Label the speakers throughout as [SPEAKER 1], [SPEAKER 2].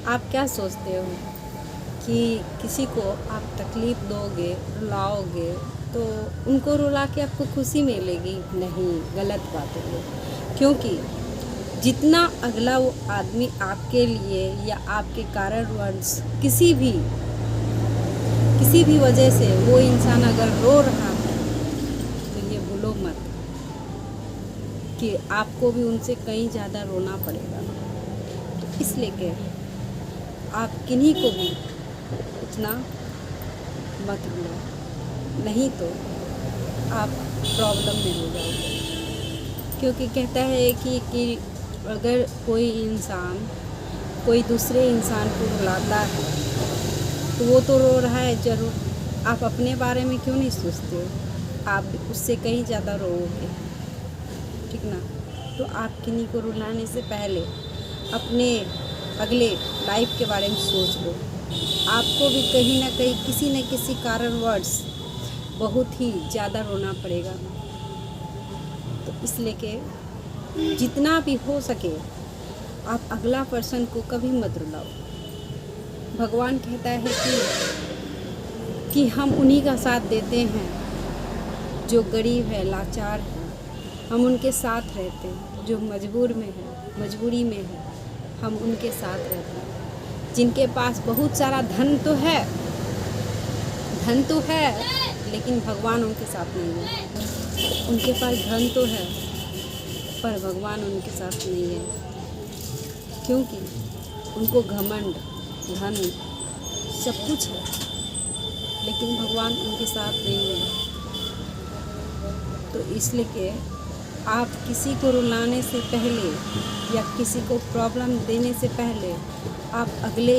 [SPEAKER 1] आप क्या सोचते हो कि किसी को आप तकलीफ़ दोगे, रुलाओगे तो उनको रुला के आपको खुशी मिलेगी? नहीं, गलत बात है ये। क्योंकि जितना अगला वो आदमी आपके लिए या आपके कारणवश किसी भी वजह से वो इंसान अगर रो रहा है तो ये भूलो मत कि आपको भी उनसे कहीं ज़्यादा रोना पड़ेगा। तो इसलिए के आप किन्हीं को भी इतना मत रुलाओ, नहीं तो आप प्रॉब्लम में हो जाओगे। क्योंकि कहता है कि अगर कोई इंसान कोई दूसरे इंसान को रुलाता है तो वो तो रो रहा है ज़रूर, आप अपने बारे में क्यों नहीं सोचते हो? आप उससे कहीं ज़्यादा रोओगे, ठीक ना? तो आप किन्हीं को रुलाने से पहले अपने अगले लाइफ के बारे में सोच लो। आपको भी कहीं ना कहीं किसी न किसी कारणवश बहुत ही ज़्यादा रोना पड़ेगा। तो इसलिए कि जितना भी हो सके आप अगला पर्सन को कभी मत रुलाओ। भगवान कहता है कि हम उन्हीं का साथ देते हैं जो गरीब है, लाचार है। हम उनके साथ रहते हैं जो मजबूरी में है, हम उनके साथ रहते हैं। जिनके पास बहुत सारा धन तो है लेकिन भगवान उनके साथ नहीं है। उनके पास धन तो है पर भगवान उनके साथ नहीं है, क्योंकि उनको घमंड, धन सब कुछ है लेकिन भगवान उनके साथ नहीं है। तो इसलिए कि आप किसी को रुलाने से पहले या किसी को प्रॉब्लम देने से पहले आप अगले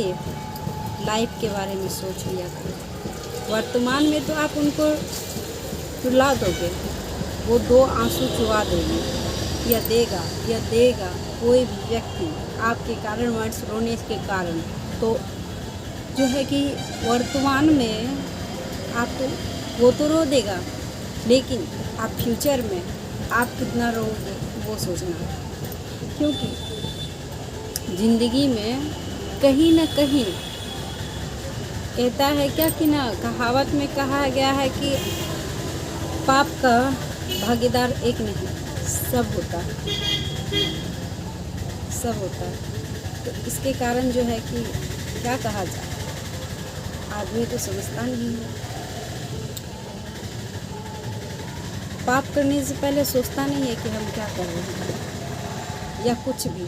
[SPEAKER 1] लाइफ के बारे में सोच लिया करें। वर्तमान में तो आप उनको रुला दोगे, वो दो आंसू चुवा देगी या देगा कोई भी व्यक्ति आपके कारणवश रोने के कारण। तो जो है कि वर्तमान में आप तो वो तो रो देगा, लेकिन आप फ्यूचर में आप कितना रोगे वो सोचना। क्योंकि ज़िंदगी में कहीं ना कहीं कहता है क्या कि ना, कहावत में कहा गया है कि पाप का भागीदार एक नहीं, सब होता है। तो इसके कारण जो है कि क्या कहा जाए, आदमी तो समझता नहीं है। पाप करने से पहले सोचता नहीं है कि हम क्या कर रहे हैं या कुछ भी।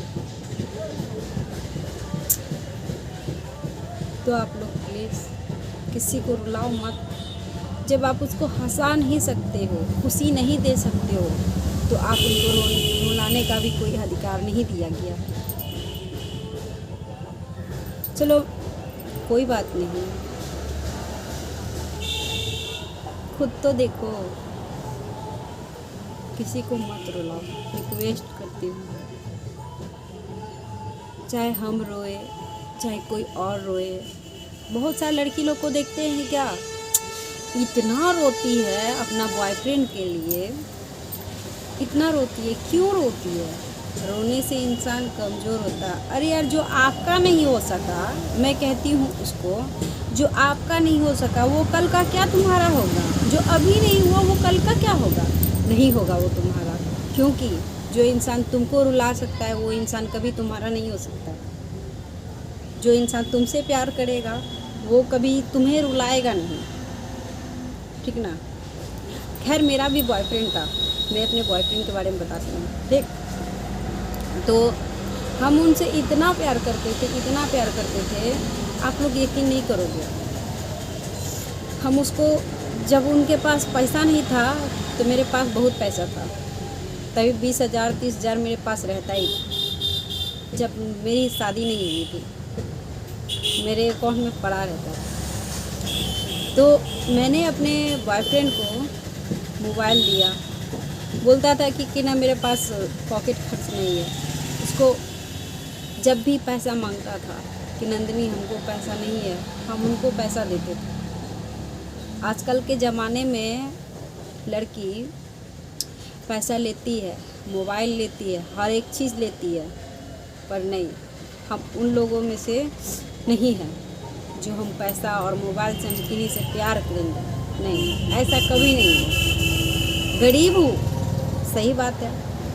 [SPEAKER 1] तो आप लोग प्लीज़ किसी को रुलाओ मत। जब आप उसको हंसा नहीं सकते हो, खुशी नहीं दे सकते हो, तो आप उनको रुलाने का भी कोई अधिकार नहीं दिया गया। चलो कोई बात नहीं, खुद तो देखो, किसी को मत रुलाओ, रिक्वेस्ट करती हूँ। चाहे हम रोए चाहे कोई और रोए। बहुत सारे लड़की लोग को देखते हैं क्या, इतना रोती है अपना बॉयफ्रेंड के लिए, इतना रोती है। क्यों रोती है? रोने से इंसान कमज़ोर होता है। अरे यार, जो आपका नहीं हो सका, मैं कहती हूँ उसको, जो आपका नहीं हो सका वो कल का क्या तुम्हारा होगा? जो अभी नहीं हुआ वो कल का क्या होगा? नहीं होगा वो तुम्हारा। क्योंकि जो इंसान तुमको रुला सकता है वो इंसान कभी तुम्हारा नहीं हो सकता। जो इंसान तुमसे प्यार करेगा वो कभी तुम्हें रुलाएगा नहीं, ठीक ना? खैर, मेरा भी बॉयफ्रेंड था, मैं अपने बॉयफ्रेंड के बारे में बताती हूँ। देख, तो हम उनसे इतना प्यार करते थे, आप लोग यकीन नहीं करोगे। हम उसको, जब उनके पास पैसा नहीं था तो मेरे पास बहुत पैसा था, तभी 20,000 30,000 मेरे पास रहता ही था। जब मेरी शादी नहीं हुई थी मेरे अकाउंट में पड़ा रहता था। तो मैंने अपने बॉयफ्रेंड को मोबाइल दिया, बोलता था कि ना मेरे पास पॉकेट खर्च नहीं है। उसको जब भी पैसा मांगता था कि नंदिनी हमको पैसा नहीं है, हम उनको पैसा देते थे। आजकल के ज़माने में लड़की पैसा लेती है, मोबाइल लेती है, हर एक चीज़ लेती है, पर नहीं, हम उन लोगों में से नहीं हैं जो हम पैसा और मोबाइल से हम किसी से प्यार करेंगे, नहीं, ऐसा कभी नहीं है। गरीब हूँ, सही बात है,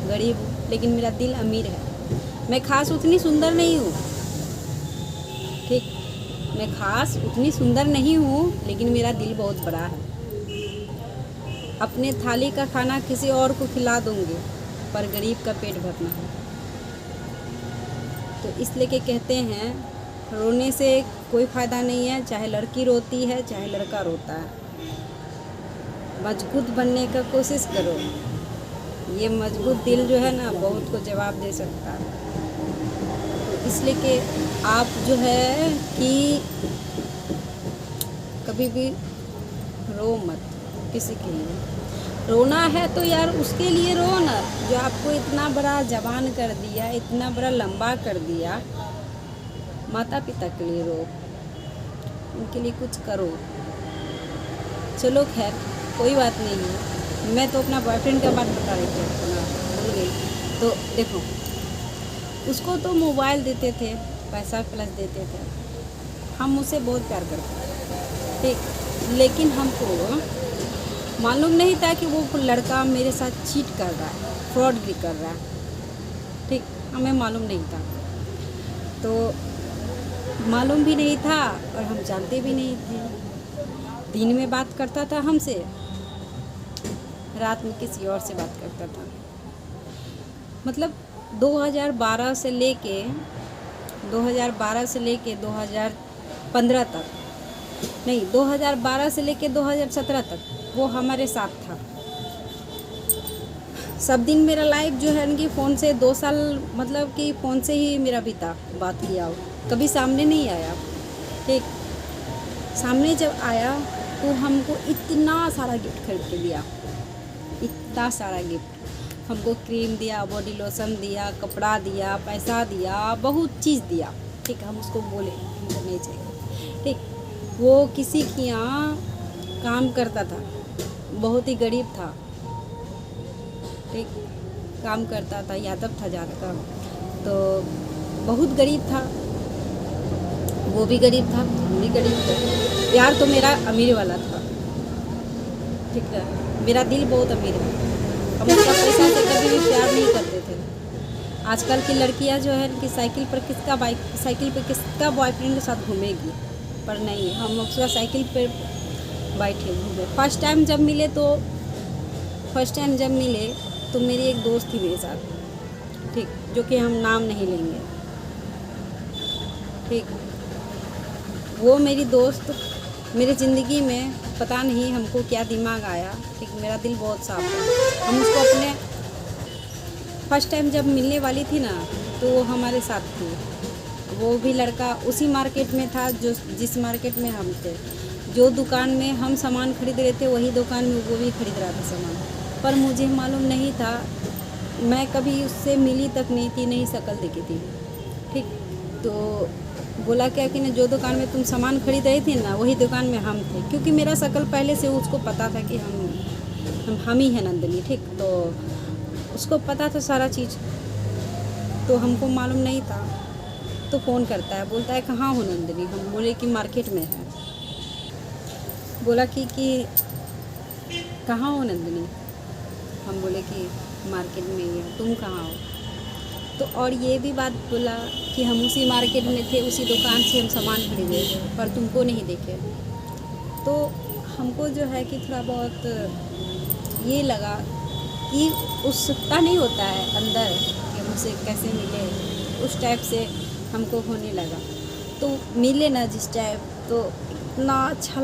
[SPEAKER 1] गरीब हूँ, लेकिन मेरा दिल अमीर है। मैं खास उतनी सुंदर नहीं हूँ, ठीक, मैं खास उतनी सुंदर नहीं हूँ, लेकिन मेरा दिल बहुत बड़ा है। अपने थाली का खाना किसी और को खिला दूँगी, पर गरीब का पेट भरना है। तो इसलिए के कहते हैं रोने से कोई फ़ायदा नहीं है, चाहे लड़की रोती है चाहे लड़का रोता है। मजबूत बनने का कोशिश करो, ये मजबूत दिल जो है ना बहुत को जवाब दे सकता है। तो इसलिए कि आप जो है कि कभी भी रो मत किसी के लिए। रोना है तो यार उसके लिए रो ना, जो आपको इतना बड़ा जवान कर दिया, इतना बड़ा लंबा कर दिया। माता पिता के लिए रो, उनके लिए कुछ करो। चलो खैर कोई बात नहीं है। मैं तो अपना बॉयफ्रेंड का बात बता रही थी, अपना भूल गई। तो देखो, उसको तो मोबाइल देते थे, पैसा प्लस देते थे, हम उससे बहुत प्यार करते थे, ठीक, लेकिन हमको मालूम नहीं था कि वो लड़का मेरे साथ चीट कर रहा है, फ्रॉड भी कर रहा है, ठीक, हमें मालूम नहीं था। तो मालूम भी नहीं था और हम जानते भी नहीं थे। दिन में बात करता था हमसे, रात में किसी और से बात करता था। मतलब 2012 से लेके 2015 तक, नहीं 2012 से लेके 2017 तक वो हमारे साथ था। सब दिन मेरा लाइफ जो है कि फ़ोन से 2 साल मतलब कि फ़ोन से ही मेरा बीता, बात किया हो, कभी सामने नहीं आया, ठीक। सामने जब आया तो हमको इतना सारा गिफ्ट खरीद के दिया, इतना सारा गिफ्ट, हमको क्रीम दिया, बॉडी लोशन दिया, कपड़ा दिया, पैसा दिया, बहुत चीज़ दिया, ठीक। हम उसको बोले हमको नहीं चाहिए, ठीक। वो किसी के यहाँ काम करता था, बहुत ही गरीब था, ठीक, काम करता था, यादव था ज़्यादा, तो बहुत गरीब था, वो भी गरीब था, हम भी गरीब थे। प्यार तो मेरा अमीर वाला था, ठीक है, मेरा दिल बहुत अमीर है। हम उसका पैसा से कभी भी प्यार नहीं करते थे। आजकल की लड़कियां जो है कि साइकिल पर किसका बॉयफ्रेंड के साथ घूमेगी, पर नहीं, हम उसका साइकिल पर बैठे घूमे। फर्स्ट टाइम जब मिले तो मेरी एक दोस्त थी मेरे साथ, ठीक, जो कि हम नाम नहीं लेंगे, ठीक। वो मेरी दोस्त मेरी ज़िंदगी में पता नहीं हमको क्या दिमाग आया, ठीक, मेरा दिल बहुत साफ है। हम उसको अपने फर्स्ट टाइम जब मिलने वाली थी ना, तो वो हमारे साथ थी। वो भी लड़का उसी मार्केट में था जिस मार्केट में हम थे। जो दुकान में हम सामान खरीद रहे थे वही दुकान में वो भी खरीद रहा था सामान, पर मुझे मालूम नहीं था, मैं कभी उससे मिली तक नहीं थी, नहीं शक्ल देखी थी, ठीक। तो बोला क्या कि ना, जो दुकान में तुम सामान खरीद रही थी ना वही दुकान में हम थे, क्योंकि मेरा शक्ल पहले से उसको पता था कि हम ही हैं नंदिनी, ठीक। तो उसको पता था सारा चीज़, तो हमको मालूम नहीं था। तो फ़ोन करता है, बोलता है कहाँ हो नंदिनी, हम बोले कि मार्केट में है। बोला कि कहाँ हो नंदिनी, हम बोले कि मार्केट में ही है, तुम कहाँ हो। तो और ये भी बात बोला कि हम उसी मार्केट में थे, उसी दुकान से हम सामान खरीदे, पर तुमको नहीं देखे। तो हमको जो है कि थोड़ा बहुत ये लगा कि उत्सुकता नहीं होता है अंदर कि हमसे कैसे मिले, उस टाइप से हमको होने लगा। तो मिले ना जिस टाइप, तो इतना अच्छा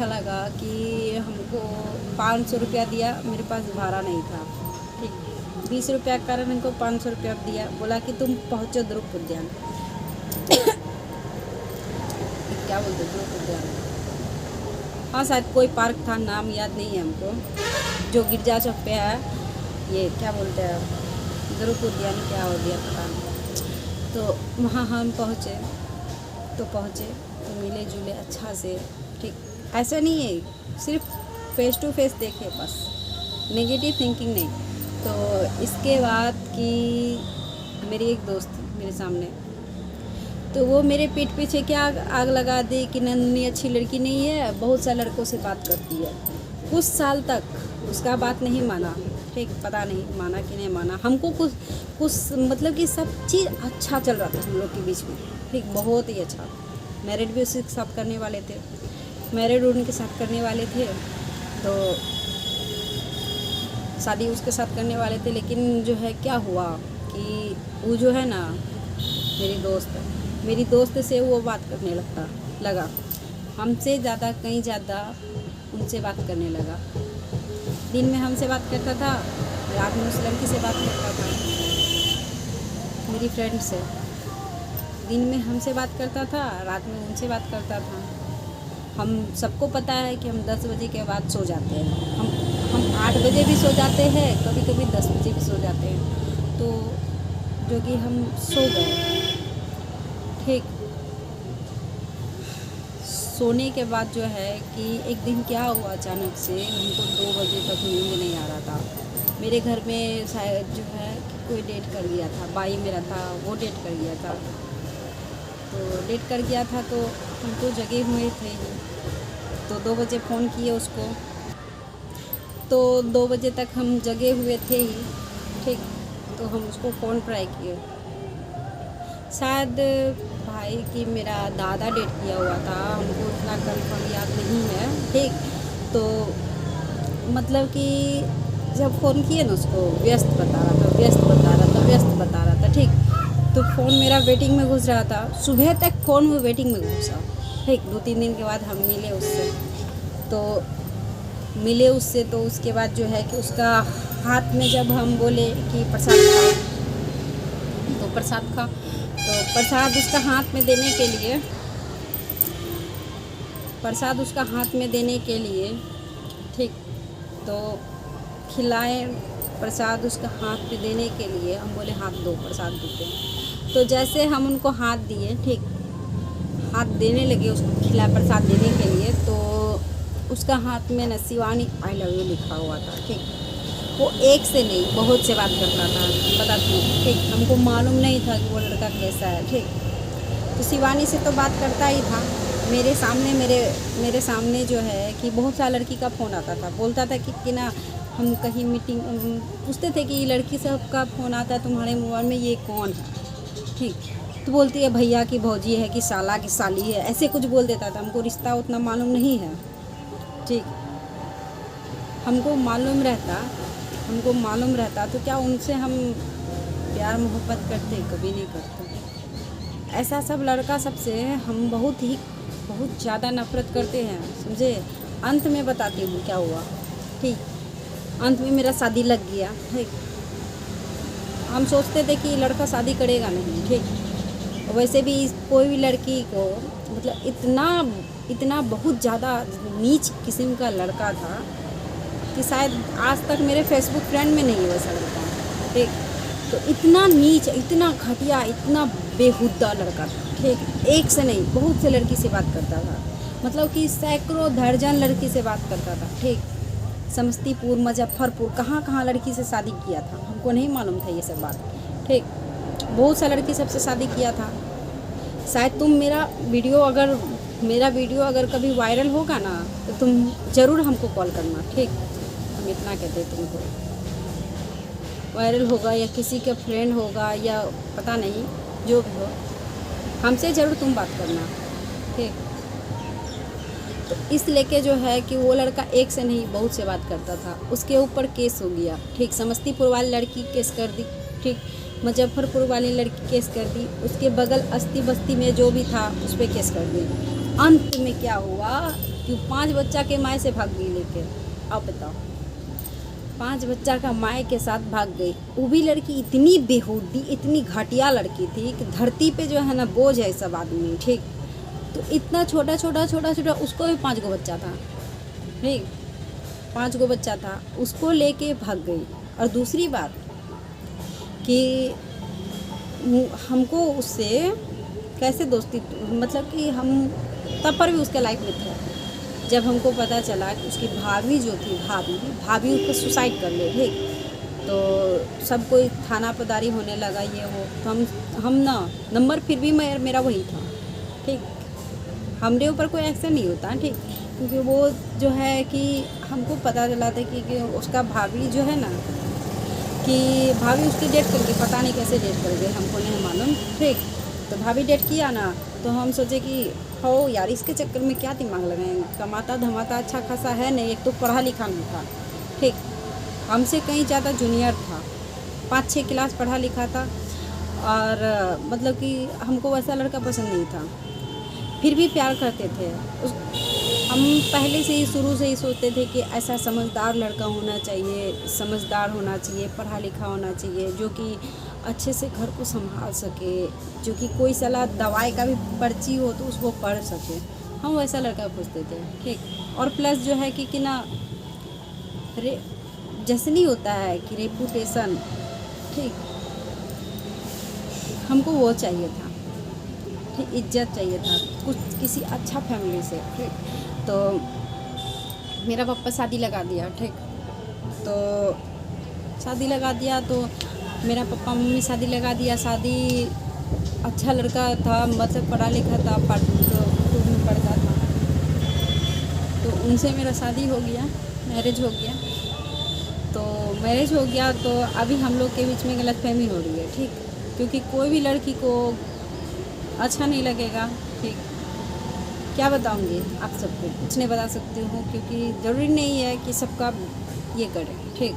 [SPEAKER 1] लगा कि हमको 500 रुपया दिया, मेरे पास भाड़ा नहीं था, ठीक, 20 रुपया के कारण हमको 500 रुपया दिया। बोला कि तुम पहुँचो ध्रुव उद्यान क्या बोलते ध्रुव उद्यान, हाँ शायद कोई पार्क था, नाम याद नहीं है हमको, जो गिरजा चौक पे है, ये क्या बोलते हैं ध्रुव उद्यान, क्या हो गया पता नहीं। तो वहाँ हम पहुँचे तो मिले जुले अच्छा से, ठीक। ऐसा नहीं है सिर्फ फेस टू फेस देखे बस, नेगेटिव थिंकिंग नहीं। तो इसके बाद कि मेरी एक दोस्त मेरे सामने, तो वो मेरे पीठ पीछे क्या आग लगा दी कि नंदिनी अच्छी लड़की नहीं है, बहुत सा लड़कों से बात करती है। कुछ साल तक उसका बात नहीं माना, ठीक, पता नहीं माना कि नहीं माना। हमको कुछ कुछ मतलब कि सब चीज़ अच्छा चल रहा था हम लोग के बीच में, ठीक, बहुत ही अच्छा। मैरिड भी उसी के साथ करने वाले थे, मैरिड उनके साथ करने वाले थे, तो शादी उसके साथ करने वाले थे। लेकिन जो है क्या हुआ कि वो जो है ना मेरी दोस्त से वो बात करने लगा हमसे ज़्यादा, कहीं ज़्यादा उनसे बात करने लगा। दिन में हमसे बात करता था, रात में उस लड़की से बात करता था, मेरी फ्रेंड से। दिन में हमसे बात करता था, रात में उनसे बात करता था। हम सबको पता है कि हम 10 बजे के बाद सो जाते हैं, हम 8 बजे भी सो जाते हैं, कभी कभी 10 बजे भी सो जाते हैं। तो जो कि हम सो गए, ठीक। सोने के बाद जो है कि एक दिन क्या हुआ, अचानक से हमको 2 बजे तक नींद नहीं आ रहा था। मेरे घर में शायद जो है कि कोई डेट कर गया था, भाई मेरा था वो डेट कर गया था। तो डेट कर गया था तो हम तो जगे हुए थे ही, तो 2 बजे फ़ोन किए उसको, तो 2 बजे तक हम जगे हुए थे ही, ठीक। तो हम उसको फ़ोन ट्राई किए, शायद भाई कि मेरा दादा डेट किया हुआ था, हमको उतना कंफर्म याद नहीं है, ठीक। तो मतलब कि जब फ़ोन किए ना उसको व्यस्त बता रहा था, ठीक। तो फ़ोन मेरा वेटिंग में घुस रहा था, सुबह तक फ़ोन में वेटिंग में घुसा, ठीक। 2-3 दिन के बाद हम मिले उससे, तो उसके बाद जो है कि उसका हाथ में जब हम बोले कि प्रसाद खाओ, तो प्रसाद खा, तो प्रसाद उसका हाथ में देने के लिए, ठीक। तो खिलाए प्रसाद उसका हाथ पे देने के लिए, हम बोले हाथ दो, प्रसाद देते। तो जैसे हम उनको हाथ दिए, ठीक, हाथ देने लगे उसको खिला प्रसाद देने के लिए, तो उसका हाथ में न शिवानी आई लव यू लिखा हुआ था, ठीक। वो एक से नहीं बहुत से बात करता था, पता थी, ठीक। हमको मालूम नहीं था कि वो लड़का कैसा है, ठीक। तो शिवानी से तो बात करता ही था, मेरे सामने जो है कि बहुत सा लड़की का फ़ोन आता था, बोलता था कि ना हम कहीं मीटिंग पूछते थे कि लड़की सबका फ़ोन आता है तुम्हारे मोबाइल में, ये कौन है, ठीक। तो बोलती है भैया की भौजी है कि साला की साली है, ऐसे कुछ बोल देता था। हमको रिश्ता उतना मालूम नहीं है, ठीक। हमको मालूम रहता तो क्या उनसे हम प्यार मोहब्बत करते, कभी नहीं करते। ऐसा सब लड़का सबसे हम बहुत ज़्यादा नफरत करते हैं, समझे। अंत में बताती हूँ क्या हुआ, ठीक। अंत में मेरा शादी लग गया, ठीक। हम सोचते थे कि लड़का शादी करेगा नहीं, ठीक। वैसे भी कोई भी लड़की को मतलब इतना बहुत ज़्यादा नीच किस्म का लड़का था कि शायद आज तक मेरे फेसबुक फ्रेंड में नहीं है वैसा लड़का, ठीक। तो इतना नीच, इतना घटिया, इतना बेहुदा लड़का था, ठीक। एक से नहीं बहुत से लड़की से बात करता था, मतलब कि सैकड़ों दर्जन लड़की से बात करता था, ठीक। समस्तीपुर, मुजफ्फरपुर, कहाँ लड़की से शादी किया था, हमको नहीं मालूम था ये सब बात, ठीक। बहुत सा लड़की सबसे शादी किया था। शायद तुम मेरा वीडियो अगर कभी वायरल होगा ना, तो तुम ज़रूर हमको कॉल करना, ठीक। हम इतना कहते तुमको, वायरल होगा या किसी का फ्रेंड होगा या पता नहीं जो भी हो, हमसे ज़रूर तुम बात करना, ठीक। तो इस लेके जो है कि वो लड़का एक से नहीं बहुत से बात करता था, उसके ऊपर केस हो गया, ठीक। समस्तीपुर वाली लड़की केस कर दी, ठीक। मुजफ्फरपुर वाली लड़की केस कर दी, उसके बगल अस्ती बस्ती में जो भी था उस पर केस कर दी। अंत में क्या हुआ कि 5 बच्चा के माय से भाग गई लेके, आप बताओ, 5 बच्चा का माय के साथ भाग गई। वो भी लड़की इतनी बेहुदी, इतनी घटिया लड़की थी कि धरती पे जो है ना बोझ है सब आदमी, ठीक। तो इतना छोटा उसको भी 5 गो बच्चा था, ठीक। 5 गो बच्चा था, उसको लेके भाग गई। और दूसरी बात कि हमको उससे कैसे दोस्ती, मतलब कि हम तब पर भी उसके लाइफ में थे। जब हमको पता चला कि उसकी भाभी जो थी, भाभी उसको सुसाइड कर ले, ठीक। तो सब कोई थाना पदारी होने लगा ये वो, तो हम ना नंबर फिर भी मेरा वही था, ठीक। हमरे ऊपर कोई एक्शन नहीं होता, ठीक, क्योंकि वो जो है कि हमको पता चला था कि उसका भाभी जो है ना, कि भाभी उसकी डेट कर गई, पता नहीं कैसे डेट कर गई, हमको नहीं मालूम, ठीक। तो भाभी डेट किया ना, तो हम सोचे कि हो यार इसके चक्कर में क्या दिमाग लगाएंगे, कमाता धमाता अच्छा खासा है नहीं, एक तो पढ़ा लिखा नहीं था, ठीक, हमसे कहीं ज़्यादा जूनियर था, 5-6 क्लास पढ़ा लिखा था, और मतलब कि हमको वैसा लड़का पसंद नहीं था, फिर भी प्यार करते थे हम पहले से ही, शुरू से ही सोचते थे कि ऐसा समझदार लड़का होना चाहिए, समझदार होना चाहिए, पढ़ा लिखा होना चाहिए, जो कि अच्छे से घर को संभाल सके, जो कि कोई सलाह दवाई का भी पर्ची हो तो उसको पढ़ सके, हम वैसा लड़का खोजते थे, ठीक। और प्लस जो है कि ना जैसे नहीं होता है कि रेपुटेशन, ठीक, हमको वो चाहिए था, ठीक, इज्जत चाहिए था कुछ किसी अच्छा फैमिली से, ठीक। तो मेरा पापा शादी लगा दिया, ठीक, तो शादी लगा दिया, तो मेरा पापा मम्मी शादी लगा दिया, शादी अच्छा लड़का था, मतलब पढ़ा लिखा था, टू में पढ़ता था, तो उनसे मेरा शादी हो गया, मैरिज हो गया। तो मैरिज हो गया तो अभी हम लोग के बीच में गलतफहमी हो रही है, ठीक, क्योंकि कोई भी लड़की को अच्छा नहीं लगेगा, ठीक, क्या बताऊंगी आप सबको, कुछ नहीं बता सकती हूँ, क्योंकि ज़रूरी नहीं है कि सबका ये करें, ठीक।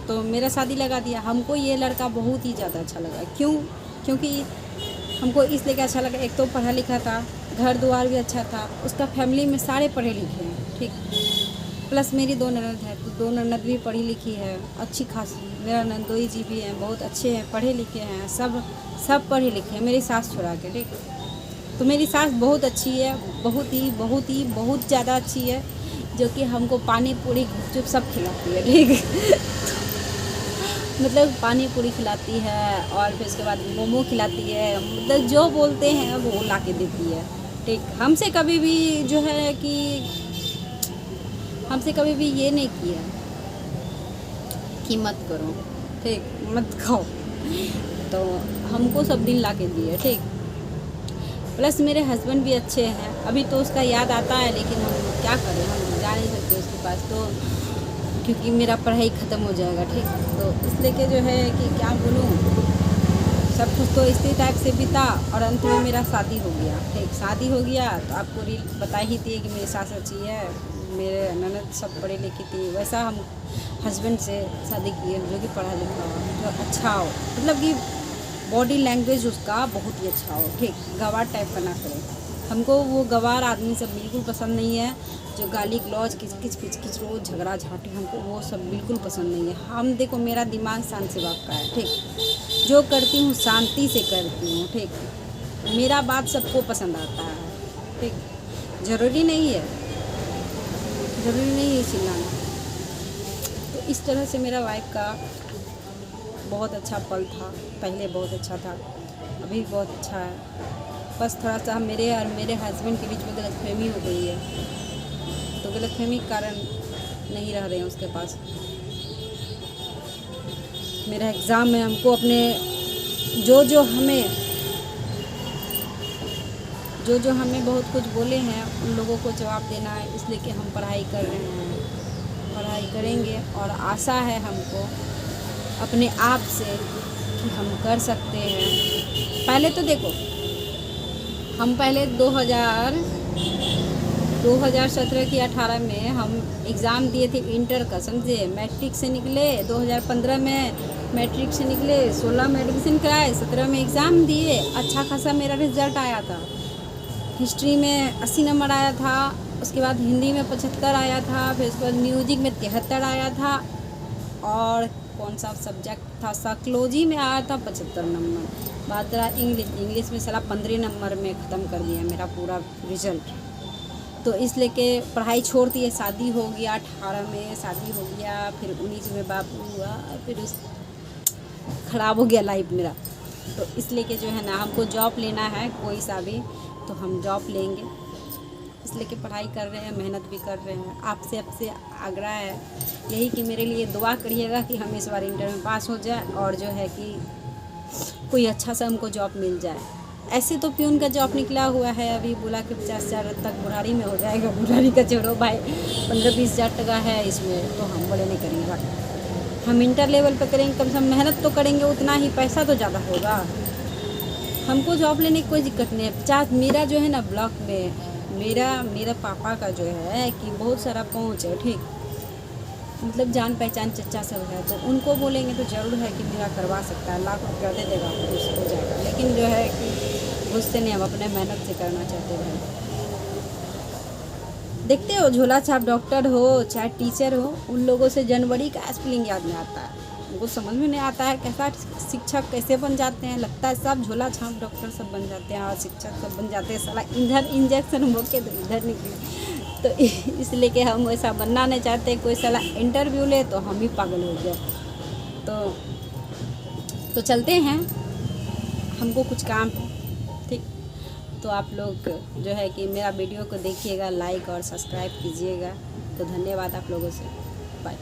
[SPEAKER 1] तो मेरा शादी लगा दिया, हमको ये लड़का बहुत ही ज़्यादा अच्छा लगा, क्योंकि हमको इसलिए अच्छा लगा, एक तो पढ़ा लिखा था, घर द्वार भी अच्छा था, उसका फैमिली में सारे पढ़े लिखे हैं, ठीक, प्लस मेरी 2 ननद है, तो 2 ननद भी पढ़ी लिखी है अच्छी खासी, मेरा नंदोई जी भी हैं, बहुत अच्छे हैं, पढ़े लिखे हैं, सब पढ़े लिखे हैं, मेरी सास छोड़ा के, ठीक। तो मेरी सास बहुत अच्छी है, बहुत ज़्यादा अच्छी है, जो कि हमको पानी पूरी गुपचुप सब खिलाती है, ठीक। मतलब पानी पूरी खिलाती है, और फिर उसके बाद मोमो खिलाती है, मतलब जो बोलते हैं वो ला के देती है, ठीक। हमसे कभी भी जो है कि हमसे कभी भी ये नहीं किया कि मत करो, ठीक, मत खाओ, तो हमको सब दिन ला के दिए, ठीक। प्लस मेरे हस्बैंड भी अच्छे हैं, अभी तो उसका याद आता है, लेकिन हम क्या करें, हम जा नहीं सकते उसके पास, तो क्योंकि मेरा पढ़ाई ख़त्म हो जाएगा, ठीक। तो इसलिए के जो है कि क्या बोलूँ, सब कुछ तो इसी टाइप से बीता, और अंत में मेरा शादी हो गया, ठीक। शादी हो गया तो आपको रील बता ही थी कि मेरी सास अच्छी है, मेरे ननद सब पढ़ी लिखी थी, वैसा हम हस्बैंड से शादी किए जो कि पढ़ा लिखा हो, जो अच्छा हो, मतलब कि बॉडी लैंग्वेज उसका बहुत ही अच्छा हो, ठीक, गवार टाइप का ना करे, हमको वो गवार आदमी सब बिल्कुल पसंद नहीं है, जो गाली गलौज किच रोज झगड़ा झाटी, हमको वो सब बिल्कुल पसंद नहीं है। हम देखो मेरा दिमाग शांत से बाप का है, ठीक, जो करती हूँ शांति से करती हूँ, ठीक, मेरा बात सबको पसंद आता है, ठीक, ज़रूरी नहीं है चिल्लाना। तो इस तरह से मेरा वाइफ का बहुत अच्छा पल था, पहले बहुत अच्छा था, अभी बहुत अच्छा है, बस थोड़ा सा मेरे और मेरे हस्बैंड के बीच में गलतफहमी हो गई है, तो गलतफहमी के कारण नहीं रह रहे हैं उसके पास। मेरा एग्ज़ाम है, हमको अपने जो हमें बहुत कुछ बोले हैं उन लोगों को जवाब देना है, इसलिए कि हम पढ़ाई कर रहे हैं, पढ़ाई करेंगे, और आशा है हमको अपने आप से कि हम कर सकते हैं। पहले तो देखो, हम पहले 2017 की 18 में हम एग्ज़ाम दिए थे इंटर का, समझे, मैट्रिक से निकले, 2015 में मैट्रिक से निकले, 16 में एडमिशन कराए, 17 में एग्ज़ाम दिए, अच्छा खासा मेरा रिज़ल्ट आया था, हिस्ट्री में 80 नंबर आया था, उसके बाद हिंदी में 75 आया था, फिर उसके बाद म्यूजिक में 73 आया था, और कौन सा सब्जेक्ट था, साइकोलॉजी में आया था 75 नंबर। बात रहा इंग्लिश में साला 15 नंबर में ख़त्म कर दिया मेरा पूरा रिजल्ट। तो इसलिए के पढ़ाई छोड़ दी, शादी हो गया, 18 में शादी हो गया, फिर 19 में बाबू हुआ, फिर ख़राब हो गया लाइफ मेरा। तो इसलिए के जो है ना, हमको जॉब लेना है कोई सा भी, तो हम जॉब लेंगे, इसलिए कि पढ़ाई कर रहे हैं, मेहनत भी कर रहे हैं। आपसे आग्रह है यही कि मेरे लिए दुआ करिएगा कि हम इस बार इंटर में पास हो जाए और जो है कि कोई अच्छा सा हमको जॉब मिल जाए। ऐसे तो प्यून का जॉब निकला हुआ है, अभी बोला कि 50,000 तक बुढ़ारी में हो जाएगा। बुढ़ारी का छोड़ो भाई, 15-20 हज़ार टका है इसमें, तो हम बोले नहीं करेंगे, हम इंटर लेवल पर करेंगे, कम से कम मेहनत तो करेंगे, उतना ही पैसा तो ज़्यादा होगा। हमको जॉब लेने की कोई दिक्कत नहीं है। चाहे मेरा जो है ना ब्लॉक में मेरा पापा का जो है कि बहुत सारा पहुँच है, ठीक, मतलब जान पहचान चचा सब है, तो उनको बोलेंगे तो ज़रूर है कि मेरा करवा सकता है, लाख रुपया दे देगा तो उसको हो जाएगा। लेकिन जो है कि घुसते नहीं, हम अपने मेहनत से करना चाहते हैं। देखते हो, झोला छाप डॉक्टर हो चाहे टीचर हो, उन लोगों से जनवरी का स्पेलिंग याद नहीं आता है, उनको समझ में नहीं आता है कैसा शिक्षक कैसे बन जाते हैं। लगता है सब झोला छाप डॉक्टर सब बन जाते हैं और शिक्षक सब बन जाते हैं। साला इधर इंजेक्शन मोके तो इधर निकली, तो इसलिए कि हम वैसा बनना नहीं चाहते। कोई साला इंटरव्यू ले तो हम ही पागल हो गए। तो चलते हैं, हमको कुछ काम है, ठीक। तो आप लोग जो है कि मेरा वीडियो को देखिएगा, लाइक और सब्सक्राइब कीजिएगा। तो धन्यवाद आप लोगों से, बाय।